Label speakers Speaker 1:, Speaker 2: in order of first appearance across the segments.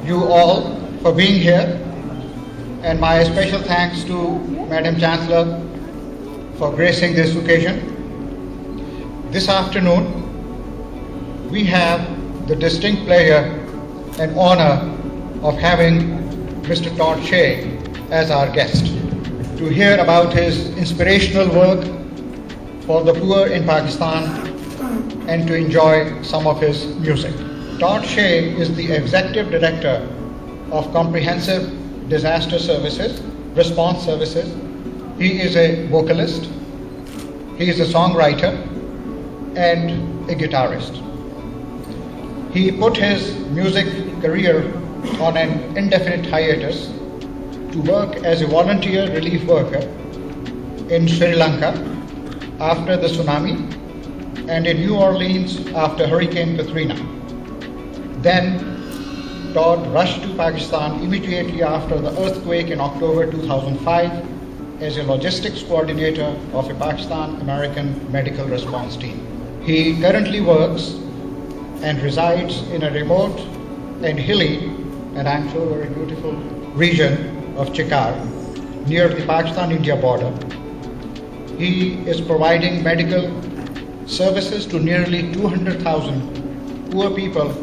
Speaker 1: you all for being here, and my special thanks to Madam Chancellor for gracing this occasion. This afternoon, we have the distinct pleasure and honor of having Mr. Todd Shea as our guest to hear about his inspirational work for the poor in Pakistan and to enjoy some of his music. Todd Shea is the Executive Director of Comprehensive Disaster Services, Response Services. He is a vocalist, he is a songwriter, and a guitarist. He put his music career on an indefinite hiatus to work as a volunteer relief worker in Sri Lanka after the tsunami and in New Orleans after Hurricane Katrina. Then Todd rushed to Pakistan immediately after the earthquake in October 2005 as a logistics coordinator of a Pakistan-American medical response team. He currently works and resides in a remote and hilly, and I'm sure very beautiful, region of Chikar, near the Pakistan-India border. He is providing medical services to nearly 200,000 poor people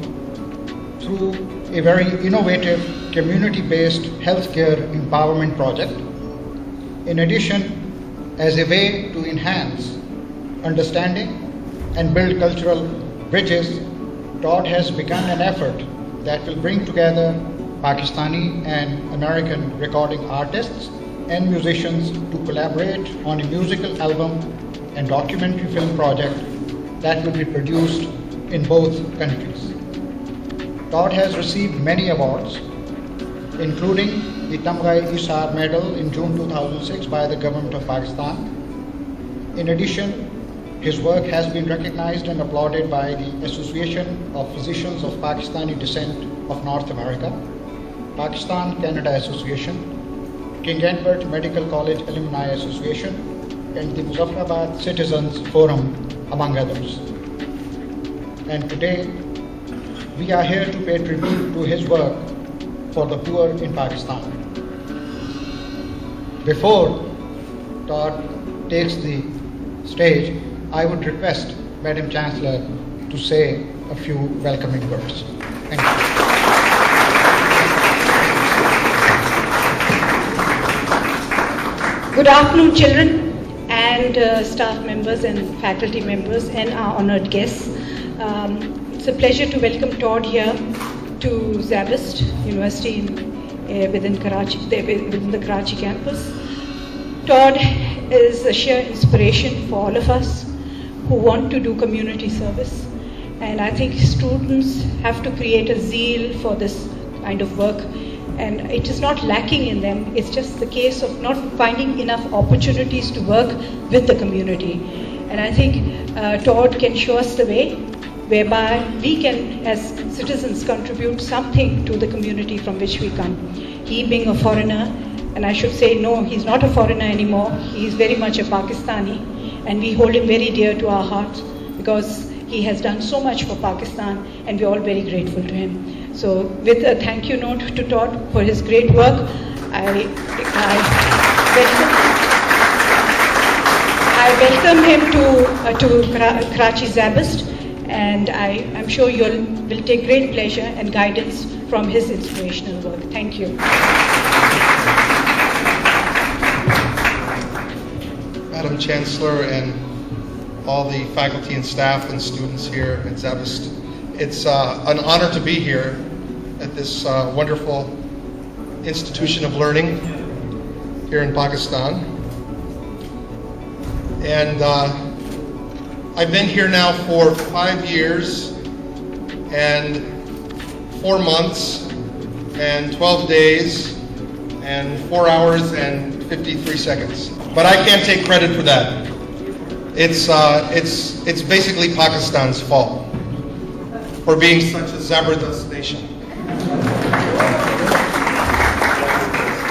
Speaker 1: through a very innovative community-based healthcare empowerment project. In addition, as a way to enhance understanding and build cultural bridges, Todd has begun an effort that will bring together Pakistani and American recording artists and musicians to collaborate on a musical album and documentary film project that will be produced in both countries. Todd has received many awards, including the Tamgai Isar Medal in June 2006 by the Government of Pakistan. In addition, his work has been recognized and applauded by the Association of Physicians of Pakistani Descent of North America, Pakistan-Canada Association, King Edward Medical College Alumni Association, and the Muzaffarabad Citizens Forum, among others. And today, we are here to pay tribute to his work for the poor in Pakistan. Before Todd takes the stage, I would request Madam Chancellor to say a few welcoming words. Thank you.
Speaker 2: Good afternoon, children and staff members and faculty members and our honored guests. It's a pleasure to welcome Todd here to Szabist University within the Karachi campus. Todd is a sheer inspiration for all of us who want to do community service, and I think students have to create a zeal for this kind of work, and it is not lacking in them. It's just the case of not finding enough opportunities to work with the community, and I think Todd can show us the way whereby we can as citizens contribute something to the community from which we come. He being a foreigner, and I should say no, he's not a foreigner anymore, he is very much a Pakistani, and we hold him very dear to our hearts because he has done so much for Pakistan, and we're all very grateful to him. So with a thank you note to Todd for his great work, I welcome him to Karachi Szabist, and I'm sure you will take great pleasure and guidance from his inspirational work. Thank you.
Speaker 3: Madam Chancellor and all the faculty and staff and students here at Szabist, it's an honor to be here at this wonderful institution of learning here in Pakistan. And I've been here now for 5 years and 4 months and 12 days and 4 hours and 53 seconds. But I can't take credit for that. It's basically Pakistan's fault for being such a Zabardast nation.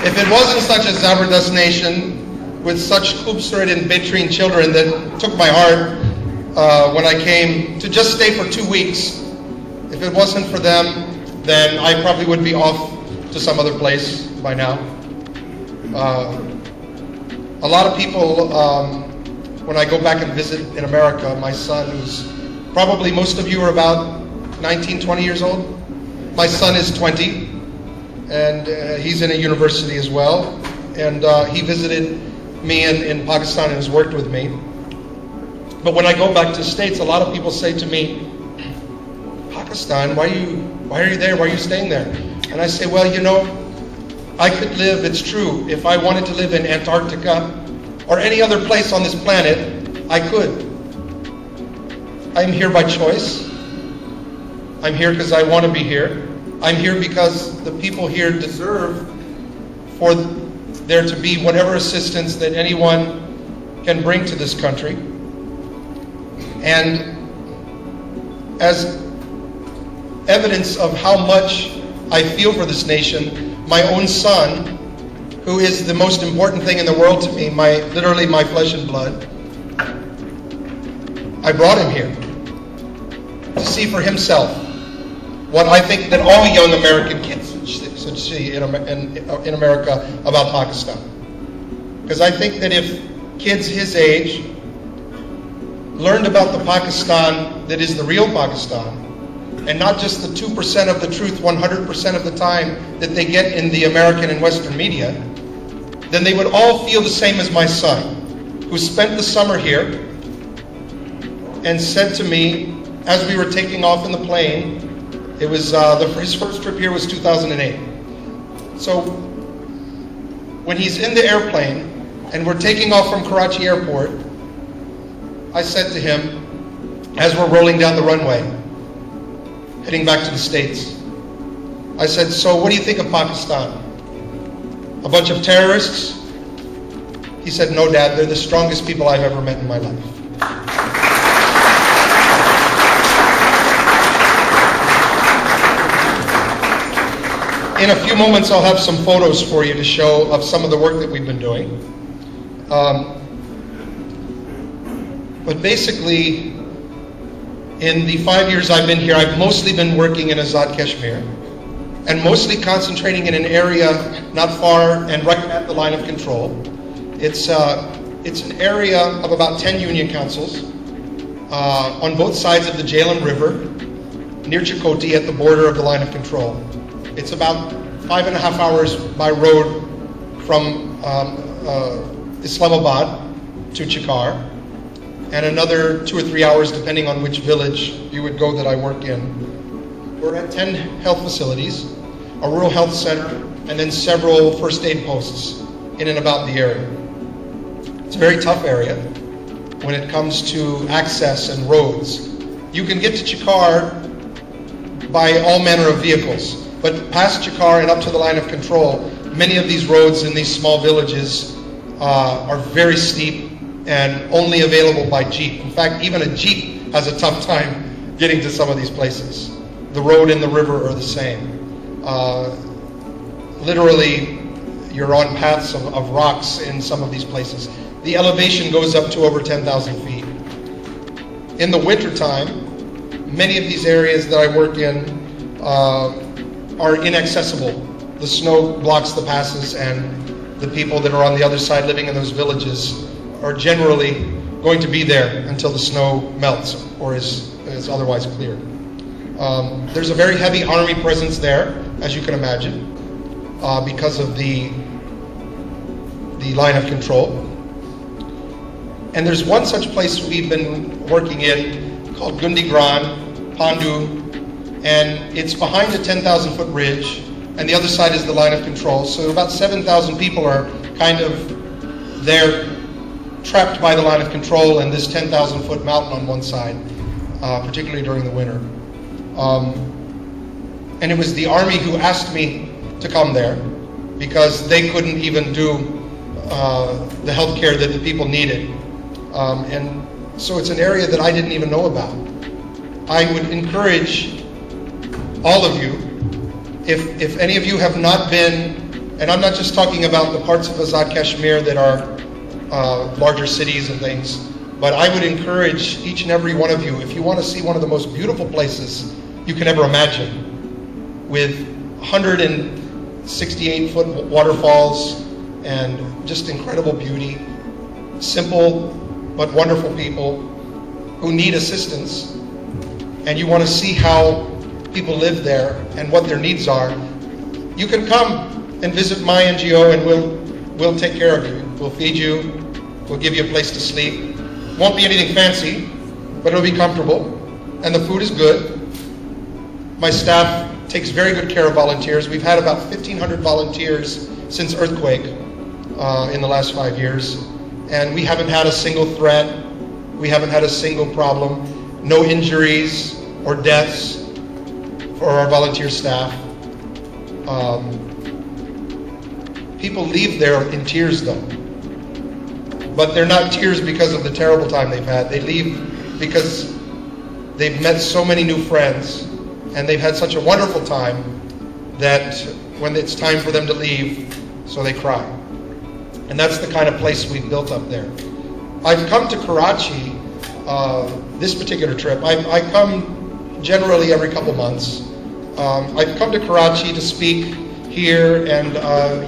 Speaker 3: If it wasn't such a Zabardast nation with such khubsurat and betreen children that took my heart when I came to just stay for 2 weeks, if it wasn't for them, then I probably would be off to some other place by now. A lot of people, when I go back and visit in America, my son, who's probably most of you are about 19, 20 years old. My son is 20, and he's in a university as well. And he visited me in Pakistan and has worked with me. But when I go back to the States, a lot of people say to me, Pakistan, why are you there? Why are you staying there? And I say, well, you know, I could live, it's true, if I wanted to live in Antarctica or any other place on this planet, I could. I'm here by choice. I'm here because I want to be here. I'm here because the people here deserve for there to be whatever assistance that anyone can bring to this country. And as evidence of how much I feel for this nation, my own son, who is the most important thing in the world to me, literally my flesh and blood, I brought him here to see for himself what I think that all young American kids should see in America about Pakistan. Because I think that if kids his age learned about the Pakistan that is the real Pakistan, and not just the 2% of the truth 100% of the time that they get in the American and Western media, then they would all feel the same as my son, who spent the summer here and said to me, as we were taking off in the plane, it was his first trip here was 2008. So when he's in the airplane and we're taking off from Karachi airport, I said to him, as we're rolling down the runway, heading back to the States, I said, so what do you think of Pakistan? A bunch of terrorists? He said, no, Dad, they're the strongest people I've ever met in my life. In a few moments, I'll have some photos for you to show of some of the work that we've been doing. But basically, in the 5 years I've been here, I've mostly been working in Azad Kashmir, and mostly concentrating in an area not far and right at the line of control. It's an area of about 10 union councils on both sides of the Jhelum River, near Chakoti at the border of the line of control. It's about 5.5 hours by road from Islamabad to Chakar, and another 2 or 3 hours depending on which village you would go that I work in. We're at 10 health facilities, a rural health center, and then several first aid posts in and about the area. It's a very tough area when it comes to access and roads. You can get to Chakar by all manner of vehicles, but past Chakar and up to the line of control, many of these roads in these small villages are very steep and only available by Jeep. In fact, even a Jeep has a tough time getting to some of these places. The road and the river are the same. Literally, you're on paths of rocks in some of these places. The elevation goes up to over 10,000 feet. In the wintertime, many of these areas that I work in are inaccessible. The snow blocks the passes, and the people that are on the other side living in those villages are generally going to be there until the snow melts or is otherwise cleared. There's a very heavy army presence there, as you can imagine, because of the line of control. And there's one such place we've been working in called Gundigran, Pandu, and it's behind a 10,000-foot ridge, and the other side is the line of control. So about 7,000 people are kind of there, trapped by the line of control and this 10,000-foot mountain on one side, particularly during the winter. And it was the Army who asked me to come there because they couldn't even do the health care that the people needed. And so it's an area that I didn't even know about. I would encourage all of you, if any of you have not been, and I'm not just talking about the parts of Azad Kashmir that are larger cities and things, but I would encourage each and every one of you, if you want to see one of the most beautiful places you can ever imagine, with 168-foot waterfalls and just incredible beauty. Simple but wonderful people who need assistance, and you want to see how people live there and what their needs are, you can come and visit my NGO and we'll take care of you. We'll feed you, we'll give you a place to sleep. Won't be anything fancy, but it'll be comfortable, and the food is good. My staff takes very good care of volunteers. We've had about 1,500 volunteers since earthquake in the last 5 years, and we haven't had a single threat. We haven't had a single problem. No injuries or deaths for our volunteer staff. People leave there in tears though. But they're not tears because of the terrible time they've had. They leave because they've met so many new friends and they've had such a wonderful time that when it's time for them to leave, so they cry. And that's the kind of place we've built up there. I've come to Karachi, this particular trip. I come generally every couple months. I've come to Karachi to speak here, and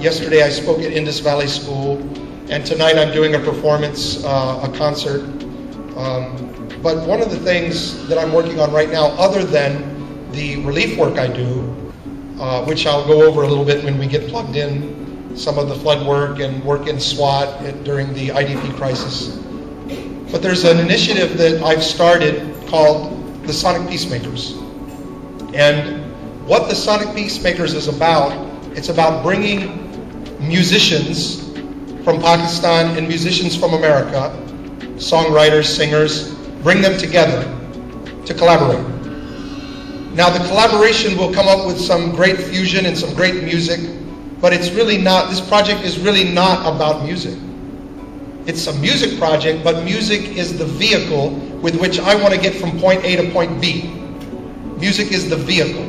Speaker 3: yesterday I spoke at Indus Valley School, and tonight I'm doing a performance, a concert. But one of the things that I'm working on right now, other than the relief work I do, which I'll go over a little bit when we get plugged in, some of the flood work and work in SWAT during the IDP crisis. But there's an initiative that I've started called the Sonic Peacemakers. And what the Sonic Peacemakers is about, it's about bringing musicians from Pakistan and musicians from America, songwriters, singers, bring them together to collaborate. Now the collaboration will come up with some great fusion and some great music, but it's really not, this project is really not about music. It's a music project, but music is the vehicle with which I want to get from point A to point B. Music is the vehicle.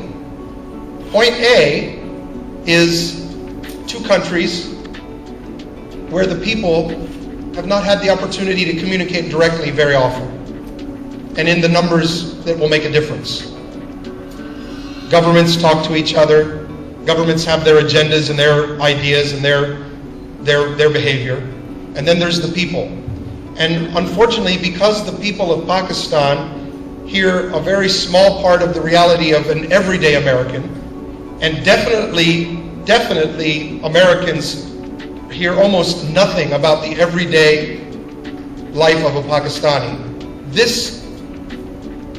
Speaker 3: Point A is 2 countries where the people have not had the opportunity to communicate directly very often, and in the numbers that will make a difference. Governments talk to each other. Governments have their agendas and their ideas and their behavior. And then there's the people. And unfortunately, because the people of Pakistan hear a very small part of the reality of an everyday American, and definitely Americans hear almost nothing about the everyday life of a Pakistani. This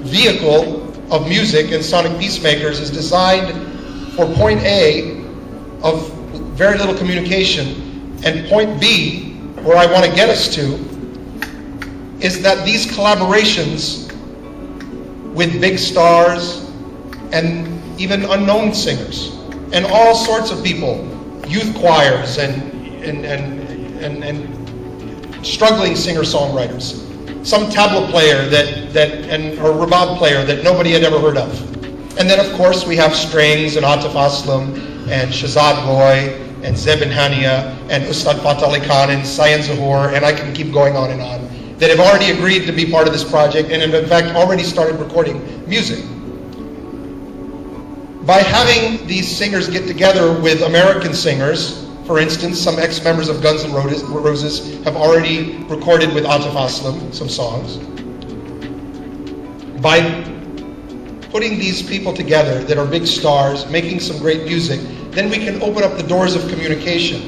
Speaker 3: vehicle of music and Sonic Peacemakers is designed for point A of very little communication, and point B, where I want to get us to, is that these collaborations with big stars and even unknown singers and all sorts of people, youth choirs and struggling singer-songwriters, some tabla player or rabab player that nobody had ever heard of. And then of course we have strings and Atif Aslam and Shahzad Roy and Zebin Hania and Ustad Fatah Ali Khan and Sayan Zahor, and I can keep going on, that have already agreed to be part of this project and have in fact already started recording music. By having these singers get together with American singers, for instance, some ex-members of Guns N' Roses have already recorded with Atif Aslam some songs. By putting these people together that are big stars, making some great music, then we can open up the doors of communication,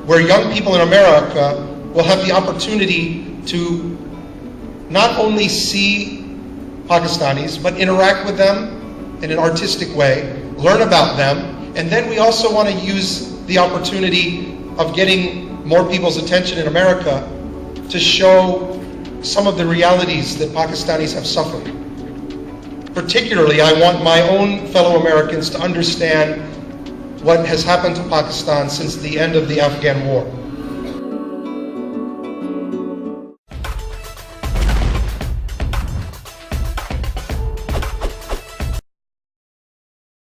Speaker 3: where young people in America will have the opportunity to not only see Pakistanis, but interact with them in an artistic way, learn about them, and then we also want to use the opportunity of getting more people's attention in America to show some of the realities that Pakistanis have suffered. Particularly, I want my own fellow Americans to understand what has happened to Pakistan since the end of the Afghan war.